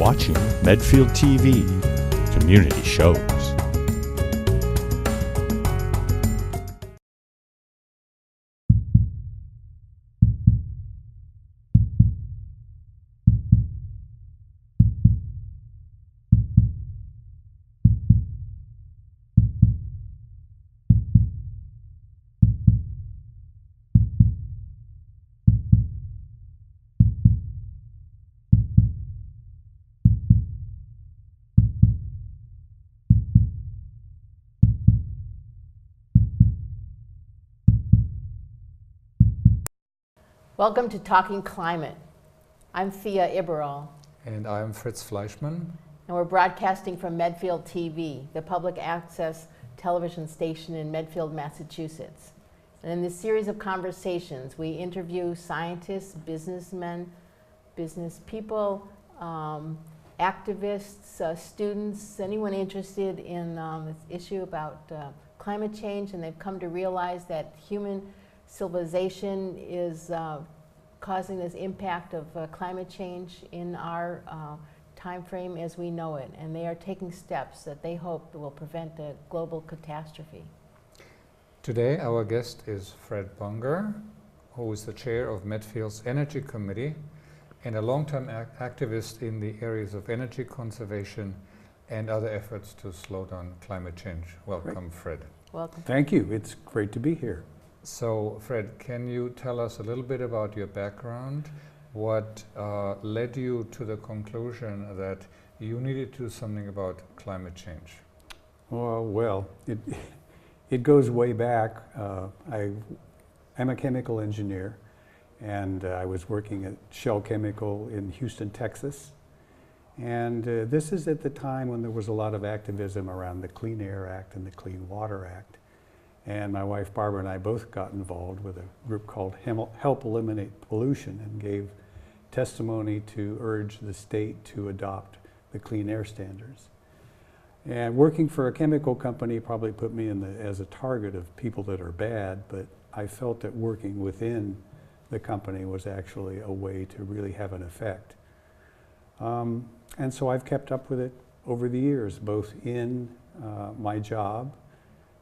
watching Medfield TV, community shows. Welcome to Talking Climate. I'm Thea Iberol. And I'm Fritz Fleischmann. And we're broadcasting from Medfield TV, the public access television station in Medfield, Massachusetts. And in this series of conversations, we interview scientists, businessmen, business people, activists, students, anyone interested in this issue about climate change, and they've come to realize that human civilization is causing this impact of climate change in our time frame as we know it, and they are taking steps that they hope will prevent a global catastrophe. Today our guest is Fred Bunger, who is the chair of Medfield's Energy Committee and a long-term activist in the areas of energy conservation and other efforts to slow down climate change. Welcome, Great. Fred. Welcome. Thank you. It's great to be here. So, Fred, can you tell us a little bit about your background? What led you to the conclusion that you needed to do something about climate change? Well, it goes way back. I'm a chemical engineer, and I was working at Shell Chemical in Houston, Texas. And this is at the time when there was a lot of activism around the Clean Air Act and the Clean Water Act. And my wife Barbara and I both got involved with a group called Help Eliminate Pollution and gave testimony to urge the state to adopt the clean air standards. And working for a chemical company probably put me as a target of people that are bad, but I felt that working within the company was actually a way to really have an effect. And so I've kept up with it over the years, both in my job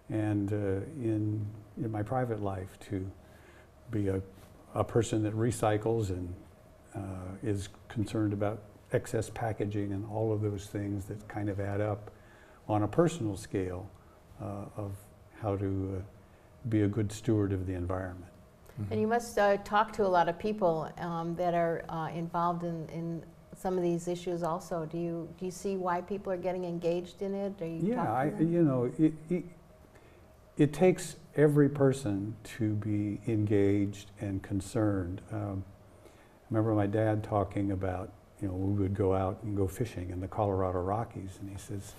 and in my private life, to be a person that recycles and is concerned about excess packaging and all of those things that kind of add up on a personal scale of how to be a good steward of the environment. And you must talk to a lot of people that are involved in some of these issues also. Do you see why people are getting engaged in it? Are you it takes every person to be engaged and concerned. I remember my dad talking about, we would go out and go fishing in the Colorado Rockies, and he says,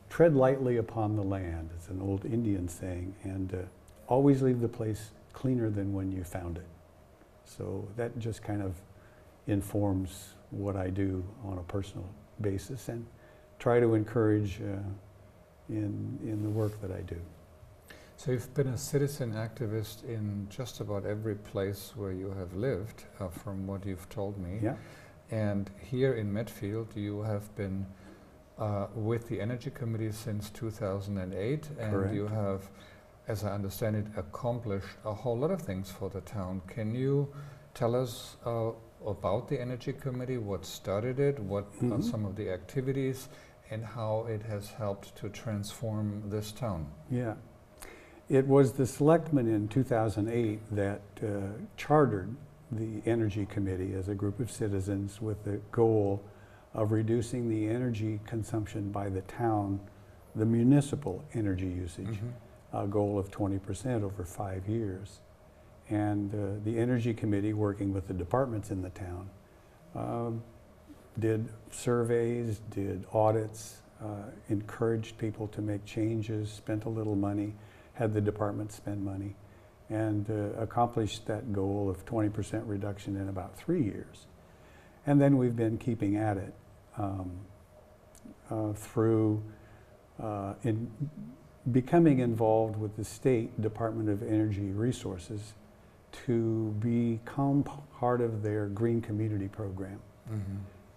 tread lightly upon the land. It's an old Indian saying, and always leave the place cleaner than when you found it. So that just kind of informs what I do on a personal basis, and try to encourage in the work that I do. So you've been a citizen activist in just about every place where you have lived, from what you've told me. Yeah. And here in Medfield, you have been with the Energy Committee since 2008, and Correct. you have, as I understand it, accomplished a whole lot of things for the town. Can you tell us about the Energy Committee, what started it, what are some of the activities, and how it has helped to transform this town? Yeah. It was the selectmen in 2008 that chartered the Energy Committee as a group of citizens with the goal of reducing the energy consumption by the town, the municipal energy usage, a goal of 20% over 5 years. And the Energy Committee, working with the departments in the town, did surveys, did audits, encouraged people to make changes, spent a little money, had the department spend money, and accomplished that goal of 20% reduction in about 3 years. And then we've been keeping at it through becoming involved with the State Department of Energy Resources to become part of their Green Community Program.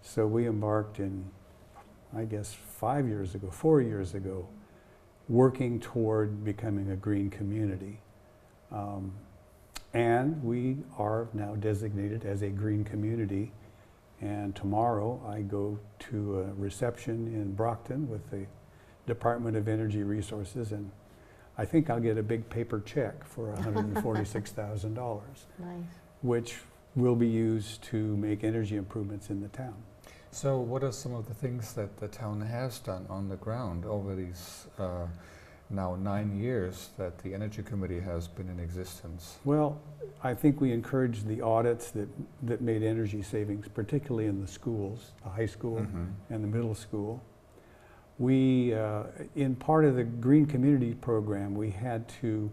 So we embarked in, I guess, 4 years ago, working toward becoming a green community. And we are now designated as a green community. And tomorrow I go to a reception in Brockton with the Department of Energy Resources, and I think I'll get a big paper check for $146,000, Nice. which will be used to make energy improvements in the town. So what are some of the things that the town has done on the ground over these now 9 years that the Energy Committee has been in existence? Well, I think we encouraged the audits that made energy savings, particularly in the schools, the high school and the middle school. We, in part of the Green Community Program, we had to,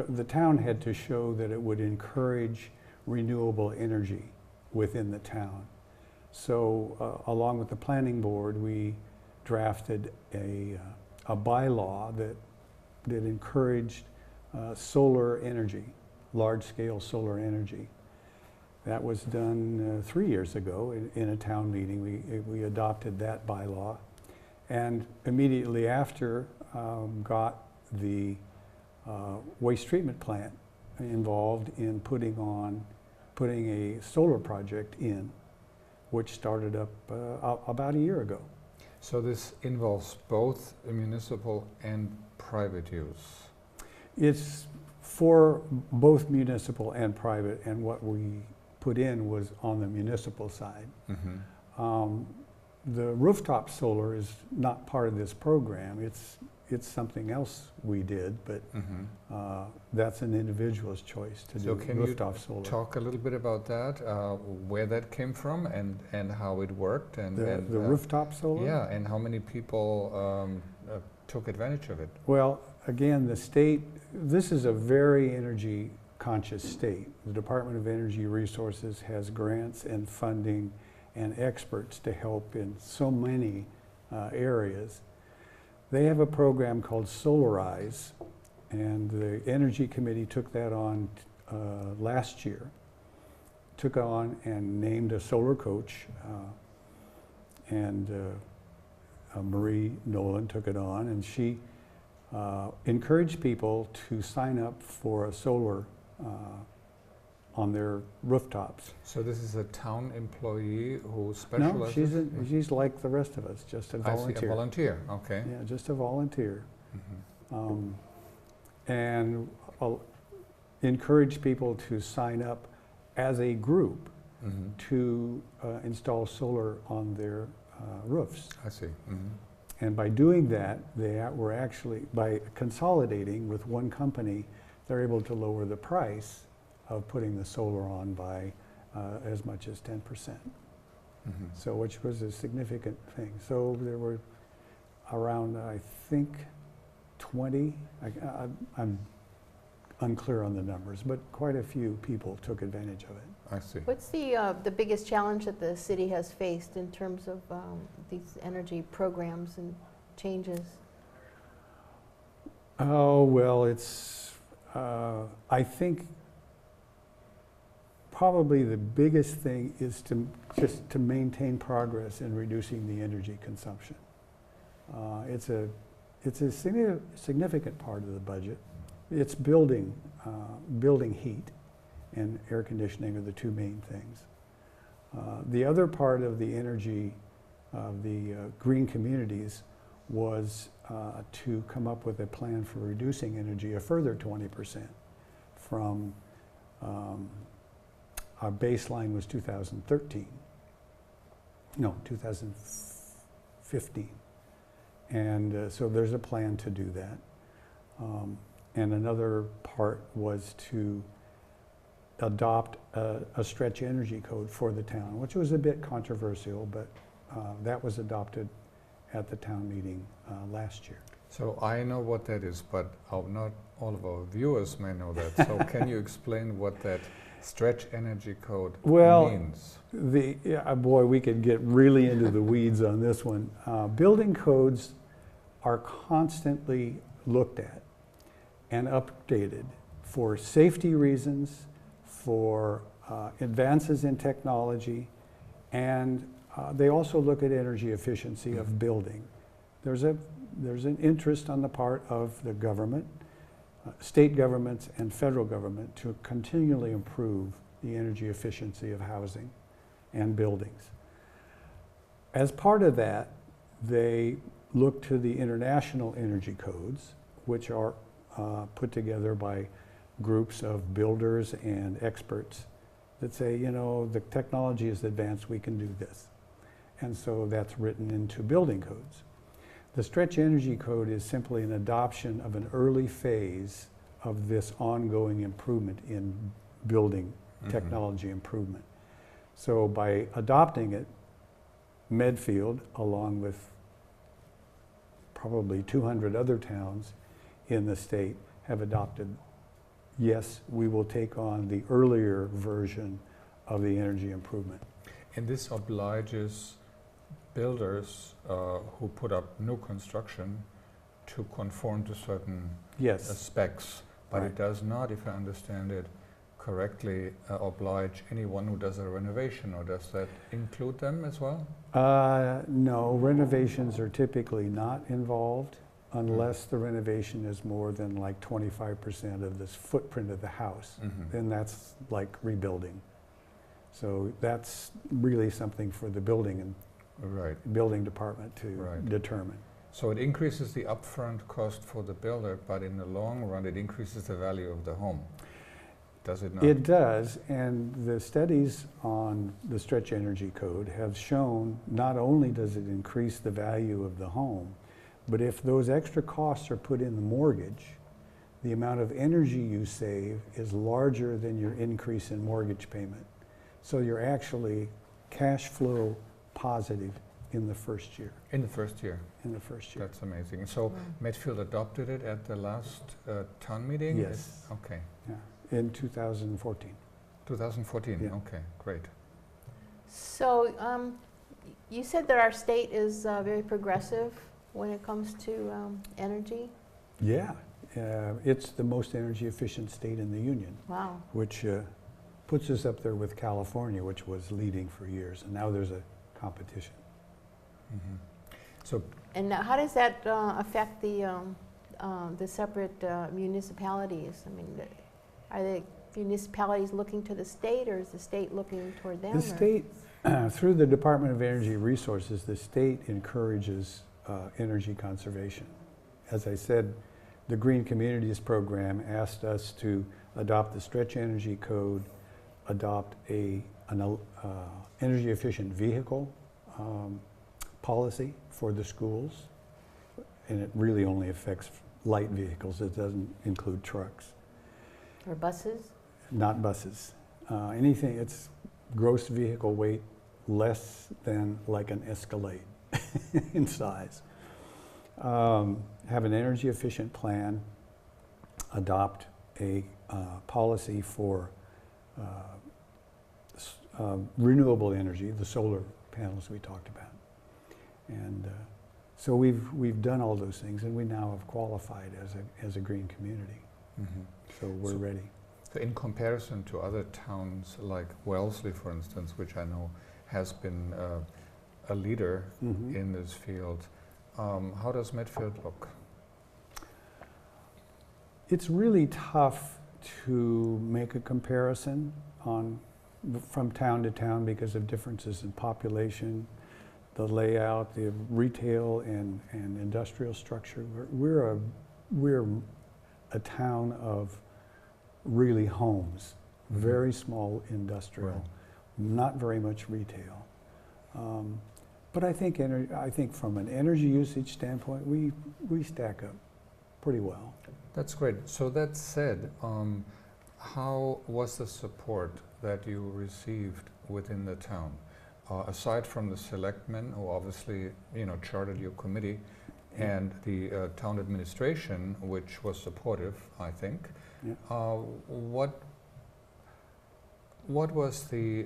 the town had to show that it would encourage renewable energy within the town. So along with the planning board, we drafted a bylaw that encouraged solar energy, large-scale solar energy. That was done 3 years ago in a town meeting. We adopted that bylaw, and immediately after got the waste treatment plant involved in putting a solar project in, which started up about a year ago. So this involves both municipal and private use? It's for both municipal and private, and what we put in was on the municipal side. The rooftop solar is not part of this program. It's something else we did, but that's an individual's choice to do rooftop solar. Talk a little bit about that, where that came from and how it worked? And the rooftop solar? Yeah, and how many people took advantage of it? Well, again, the state, this is a very energy conscious state. The Department of Energy Resources has grants and funding and experts to help in so many areas. They have a program called Solarize, and the Energy Committee took that on last year. Took on and named a solar coach, and Marie Nolan took it on, and she encouraged people to sign up for a solar on their rooftops. So this is a town employee who specializes? No, she's like the rest of us, just a volunteer. I see, a volunteer, okay. Yeah, just a volunteer. And encourage people to sign up as a group to install solar on their roofs. I see. And by doing that, they were actually, by consolidating with one company, they're able to lower the price of putting the solar on by as much as 10%. So, which was a significant thing. So there were around, I think, 20, I'm unclear on the numbers, but quite a few people took advantage of it. I see. What's the biggest challenge that the city has faced in terms of these energy programs and changes? Oh, well, it's, I think probably the biggest thing is just to maintain progress in reducing the energy consumption. It's a significant part of the budget. It's building heat and air conditioning are the two main things. The other part of the energy of the green communities was to come up with a plan for reducing energy a further 20% from our baseline was 2013. No, 2015. And so there's a plan to do that. And another part was to adopt a stretch energy code for the town, which was a bit controversial, but that was adopted at the town meeting last year. So I know what that is, but not all of our viewers may know that. So can you explain what that stretch energy code means? Boy, we could get really into the weeds on this one. Building codes are constantly looked at and updated for safety reasons, for advances in technology, And they also look at energy efficiency of building. There's an interest on the part of the government, state governments and federal government, to continually improve the energy efficiency of housing and buildings. As part of that, they look to the international energy codes, which are put together by groups of builders and experts that say, you know, the technology is advanced, we can do this. And so that's written into building codes. The Stretch Energy Code is simply an adoption of an early phase of this ongoing improvement in building technology improvement. So by adopting it, Medfield, along with probably 200 other towns in the state, have adopted, yes, we will take on the earlier version of the energy improvement. And this obliges builders who put up new construction to conform to certain specs, but it does not, if I understand it correctly, oblige anyone who does a renovation, or does that include them as well? No, renovations are typically not involved unless the renovation is more than like 25% of this footprint of the house. Then that's like rebuilding. So that's really something for the building and building department to determine. So it increases the upfront cost for the builder, but in the long run it increases the value of the home. Does it not? It does, and the studies on the Stretch Energy Code have shown not only does it increase the value of the home, but if those extra costs are put in the mortgage, the amount of energy you save is larger than your increase in mortgage payment. So you're actually cash flow positive in the first year. In the first year? In the first year. That's amazing. So Medfield adopted it at the last town meeting? Yes. Okay. Yeah. In 2014. 2014, Yeah. okay, great. So you said that our state is very progressive when it comes to energy? Yeah, it's the most energy efficient state in the union. Wow. Which puts us up there with California, which was leading for years, and now there's a competition. So, and now how does that affect the separate municipalities? I mean, are the municipalities looking to the state, or is the state looking toward them? The state, through the Department of Energy Resources, the state encourages energy conservation. As I said, the Green Communities Program asked us to adopt the Stretch Energy Code, adopt an energy efficient vehicle policy for the schools, and it really only affects light vehicles. It doesn't include trucks. Or buses? Not buses. Anything, it's gross vehicle weight less than like an Escalade in size. Have an energy efficient plan, adopt a policy for renewable energy, the solar panels we talked about. And so we've done all those things, and we now have qualified as a green community. So we're ready. So in comparison to other towns like Wellesley, for instance, which I know has been a leader in this field, how does Medfield look? It's really tough to make a comparison from town to town because of differences in population, the layout, the retail and industrial structure. We're a town of really homes, very small industrial, not very much retail. But I think from an energy usage standpoint, we stack up pretty well. That's great. So that said, how was the support that you received within the town? Aside from the selectmen, who obviously chartered your committee, and the town administration, which was supportive, I think. What was the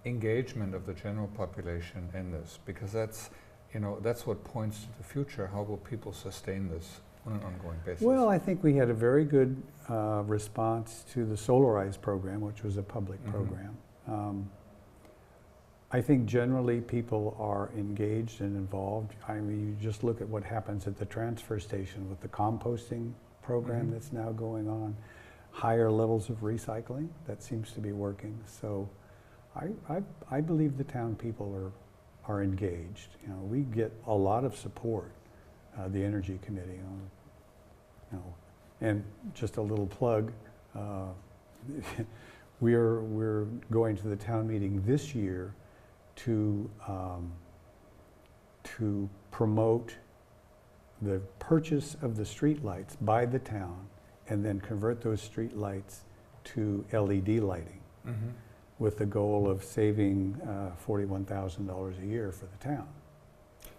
engagement of the general population in this? Because that's what points to the future. How will people sustain this on an ongoing basis? Well, I think we had a very good response to the Solarize program, which was a public program. I think generally people are engaged and involved. I mean, you just look at what happens at the transfer station with the composting program that's now going on, higher levels of recycling, that seems to be working. So I believe the town people are engaged. You know, we get a lot of support, the Energy Committee. You know, and just a little plug, we're going to the town meeting this year to promote the purchase of the street lights by the town and then convert those street lights to LED lighting with the goal of saving $41,000 a year for the town.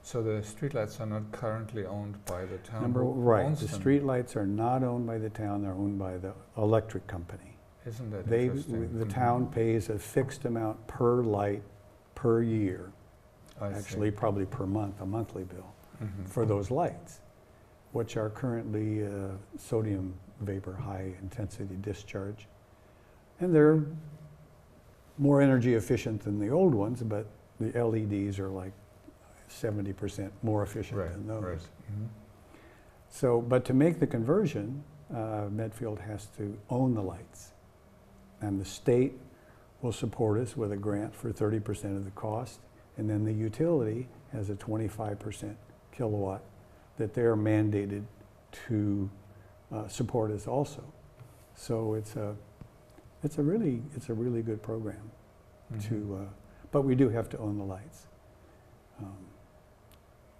So the streetlights are not currently owned by the town? Right, the streetlights are not owned by the town, they're owned by the electric company. Isn't that interesting? The town pays a fixed amount per light per year, actually probably per month, a monthly bill, for those lights, which are currently sodium vapor high intensity discharge. And they're more energy efficient than the old ones, but the LEDs are like 70% more efficient than those. Right. So, but to make the conversion, Medfield has to own the lights. And the state will support us with a grant for 30% of the cost. And then the utility has a 25% kilowatt that they're mandated to support us also. So it's a really good program but we do have to own the lights.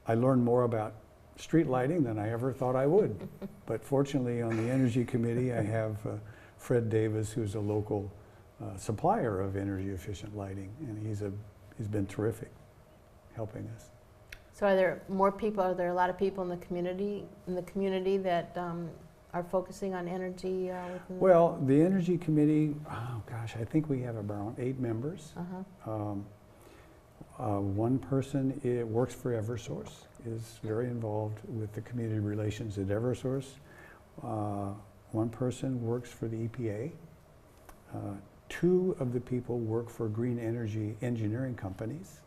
I learned more about street lighting than I ever thought I would. But fortunately on the Energy Committee I have Fred Davis, who's a local supplier of energy efficient lighting, and he's been terrific helping us. So are there more people, are there a lot of people in the community that are focusing on energy? Well, the Energy Committee, oh gosh, I think we have around 8 members. One person works for Eversource, is very involved with the community relations at Eversource. One person works for the EPA. 2 of the people work for green energy engineering companies.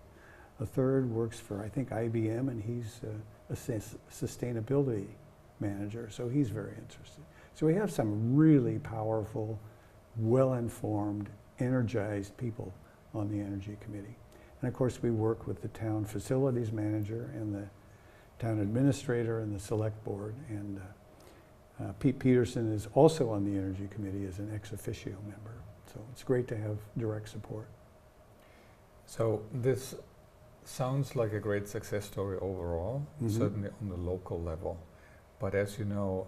A third works for, I think, IBM, and he's a sustainability manager, so he's very interested. So we have some really powerful, well-informed, energized people on the Energy Committee. And of course, we work with the town facilities manager and the town administrator and the select board. And Pete Peterson is also on the Energy Committee as an ex officio member. So it's great to have direct support. So this sounds like a great success story overall, certainly on the local level. But as you know,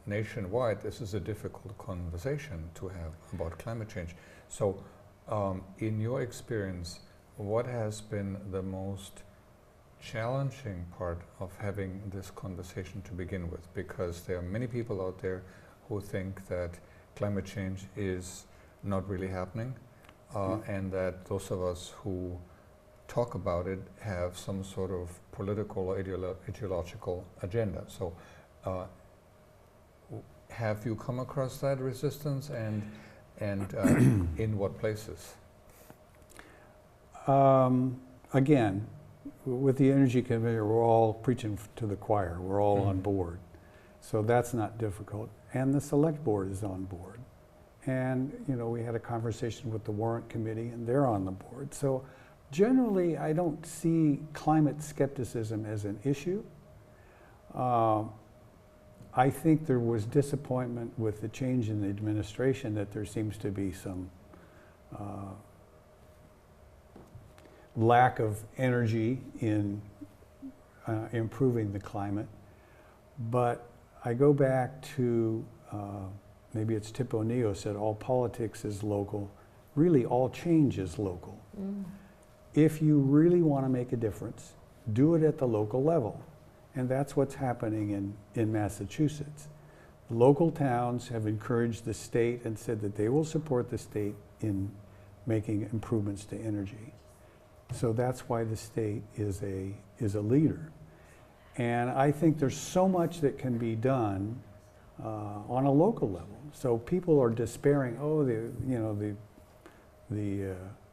nationwide, this is a difficult conversation to have about climate change. So in your experience, what has been the most challenging part of having this conversation to begin with? Because there are many people out there who think that climate change is not really happening, and that those of us who talk about it have some sort of political or ideological agenda. So have you come across that resistance, and in what places? Again, with the Energy Committee, we're all preaching to the choir. We're all on board. So that's not difficult. And the Select Board is on board. And, you know, we had a conversation with the Warrant Committee, and they're on the board. So generally, I don't see climate skepticism as an issue. I think there was disappointment with the change in the administration that there seems to be some lack of energy in improving the climate. But I go back to, maybe it's Tip O'Neill said, all politics is local. Really, all change is local. If you really want to make a difference, do it at the local level. And that's what's happening in Massachusetts. Local towns have encouraged the state and said that they will support the state in making improvements to energy. So that's why the state is a leader. And I think there's so much that can be done on a local level. So people are despairing, oh, the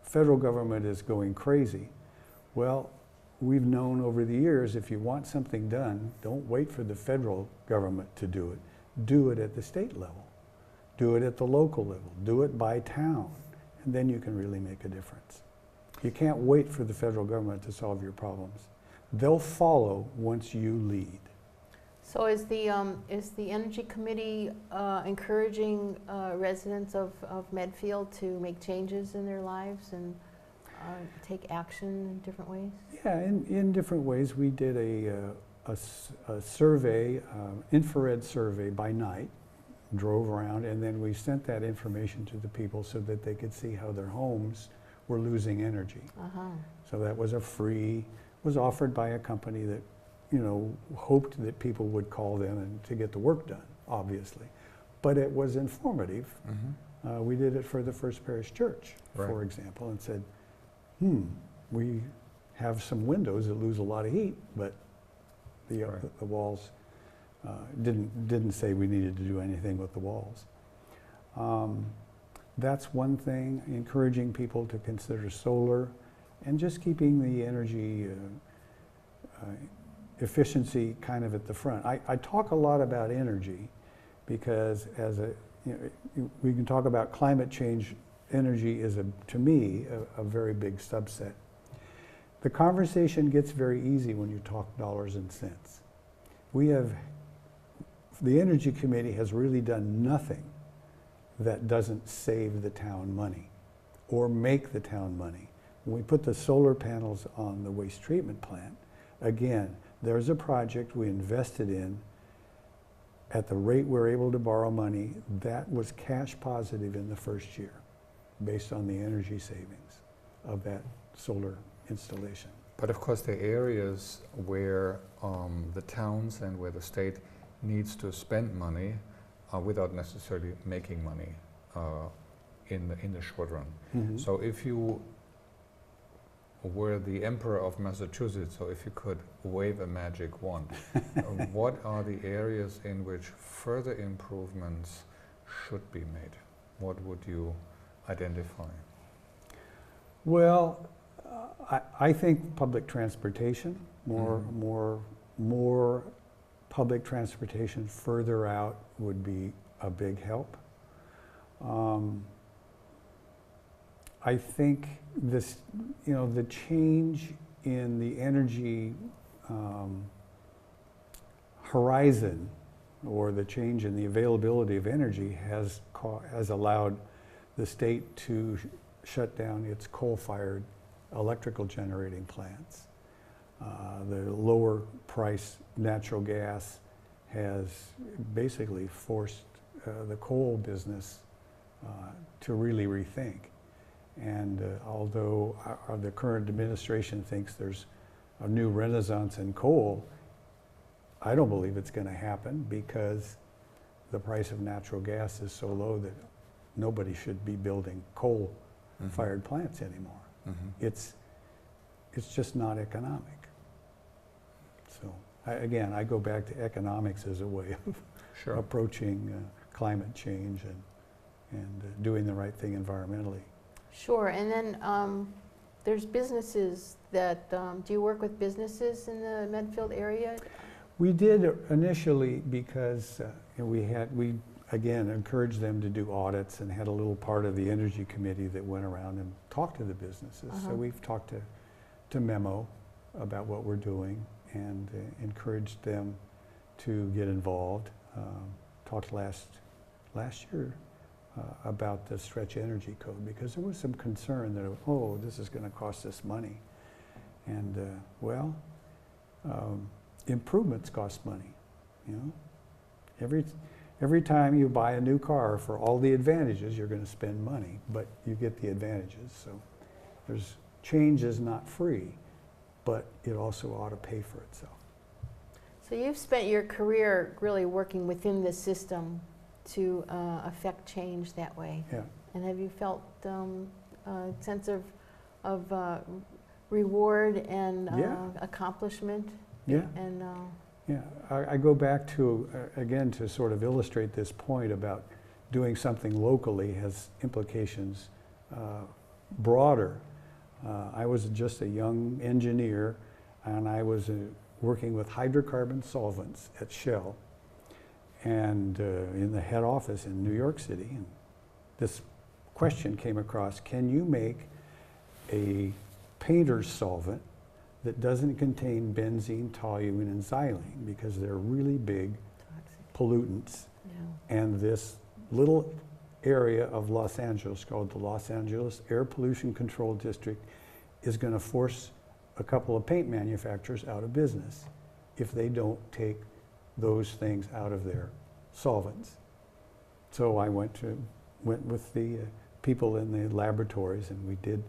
federal government is going crazy. Well, we've known over the years, if you want something done, don't wait for the federal government to do it. Do it at the state level. Do it at the local level. Do it by town. And then you can really make a difference. You can't wait for the federal government to solve your problems. They'll follow once you lead. So is the Energy Committee encouraging residents of Medfield to make changes in their lives and take action in different ways? Yeah, in different ways. We did a survey, infrared survey by night, drove around, and then we sent that information to the people so that they could see how their homes were losing energy. So that was was offered by a company that, you know, hoped that people would call them and to get the work done, obviously. But it was informative. We did it for the First Parish Church, for example, and said, we have some windows that lose a lot of heat, but the walls didn't say we needed to do anything with the walls. That's one thing, encouraging people to consider solar and just keeping the energy efficiency kind of at the front. I talk a lot about energy because we can talk about climate change. Energy is, to me, a very big subset. The conversation gets very easy when you talk dollars and cents. The Energy Committee has really done nothing that doesn't save the town money or make the town money. When we put the solar panels on the waste treatment plant, again, there's a project we invested in at the rate we're able to borrow money. That was cash positive in the first year based on the energy savings of that solar installation. But of course, the areas where the towns and where the state needs to spend money without necessarily making money in the short run. So if you were the Emperor of Massachusetts, so if you could wave a magic wand, what are the areas in which further improvements should be made? What would you identify? Well, I think public transportation, more public transportation further out would be a big help. I think this, the change in the energy horizon, or the change in the availability of energy, has allowed the state to shut down its coal-fired electrical generating plants. The lower price natural gas has basically forced the coal business to really rethink. And although the current administration thinks there's a new renaissance in coal, I don't believe it's going to happen because the price of natural gas is so low that nobody should be building coal-fired plants anymore. It's just not economic. So again, I go back to economics as a way of approaching climate change and doing the right thing environmentally. Sure, and then there's businesses that, do you work with businesses in the Medfield area? We did initially because we again encouraged them to do audits and had a little part of the Energy Committee that went around and talked to the businesses. So we've talked to Memo about what we're doing and encouraged them to get involved. Talked last year about the stretch energy code because there was some concern that, this is going to cost us money. And improvements cost money. Every time you buy a new car, for all the advantages, you're going to spend money, but you get the advantages. So change is not free, but it also ought to pay for itself. So you've spent your career really working within the system to affect change that way. Yeah. And have you felt a sense of reward and accomplishment? Yeah. And I go back to, again, to sort of illustrate this point about doing something locally has implications broader. I was just a young engineer, and I was working with hydrocarbon solvents at Shell, and in the head office in New York City. And this question came across: can you make a painter's solvent that doesn't contain benzene, toluene, and xylene, because they're really big Toxic. pollutants? Yeah. And this little area of Los Angeles called the Los Angeles Air Pollution Control District is going to force a couple of paint manufacturers out of business if they don't take those things out of their solvents. So I went with the people in the laboratories, and we did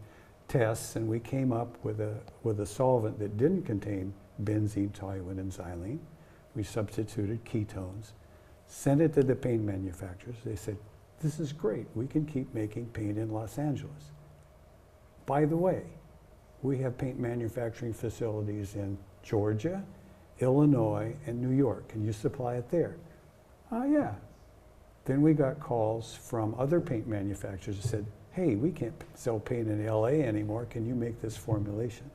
tests, and we came up with a solvent that didn't contain benzene, toluene, and xylene. We substituted ketones, sent it to the paint manufacturers. They said, "This is great. We can keep making paint in Los Angeles. By the way, we have paint manufacturing facilities in Georgia, Illinois, and New York. Can you supply it there?" "Oh, yeah." Then we got calls from other paint manufacturers that said, "Hey, we can't sell paint in LA anymore. Can you make this formulation?"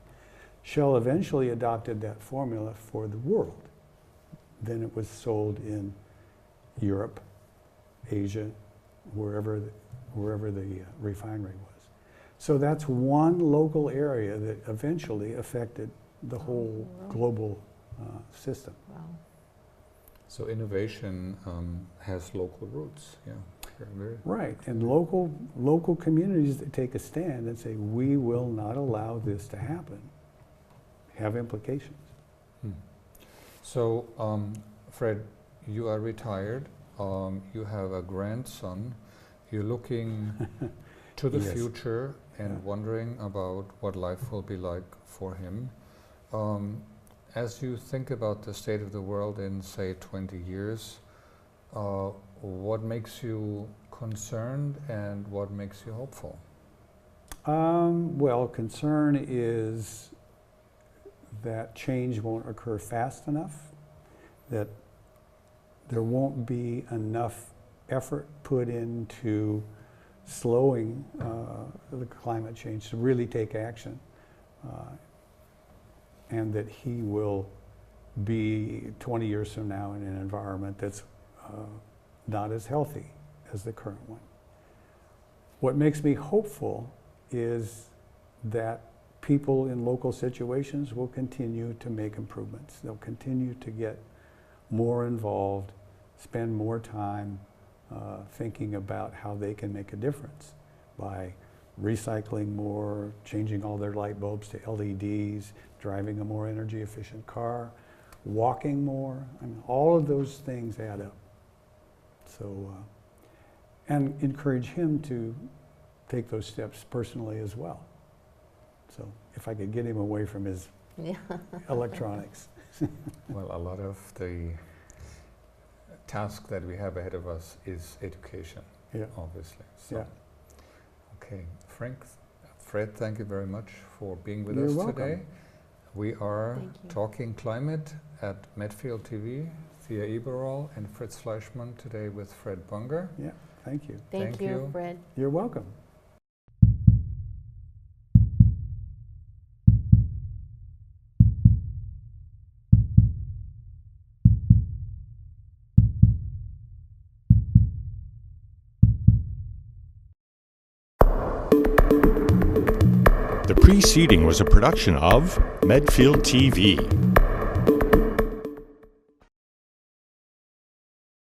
Shell eventually adopted that formula for the world. Then it was sold in Europe, Asia, wherever the refinery was. So that's one local area that eventually affected the whole global system. Wow. So innovation has local roots, yeah. Very Right, and local communities that take a stand and say, we will not allow this to happen, have implications. So, Fred, you are retired, you have a grandson, you're looking to the Yes. future and wondering about what life will be like for him. As you think about the state of the world in, say, 20 years, what makes you concerned and what makes you hopeful? Well, concern is that change won't occur fast enough, that there won't be enough effort put into slowing the climate change to really take action, and that he will be 20 years from now in an environment that's not as healthy as the current one. What makes me hopeful is that people in local situations will continue to make improvements. They'll continue to get more involved, spend more time thinking about how they can make a difference by recycling more, changing all their light bulbs to LEDs, driving a more energy efficient car, walking more. I mean, all of those things add up. So, and encourage him to take those steps personally as well. So if I could get him away from his electronics. Well, a lot of the task that we have ahead of us is education, obviously. So, okay, Fred, thank you very much for being with us today. We are talking climate at Medfield TV, Thea Eberol and Fritz Fleischmann today with Fred Bunger. Yeah, thank you. Thank you, Fred. You're welcome. The preceding was a production of Medfield TV.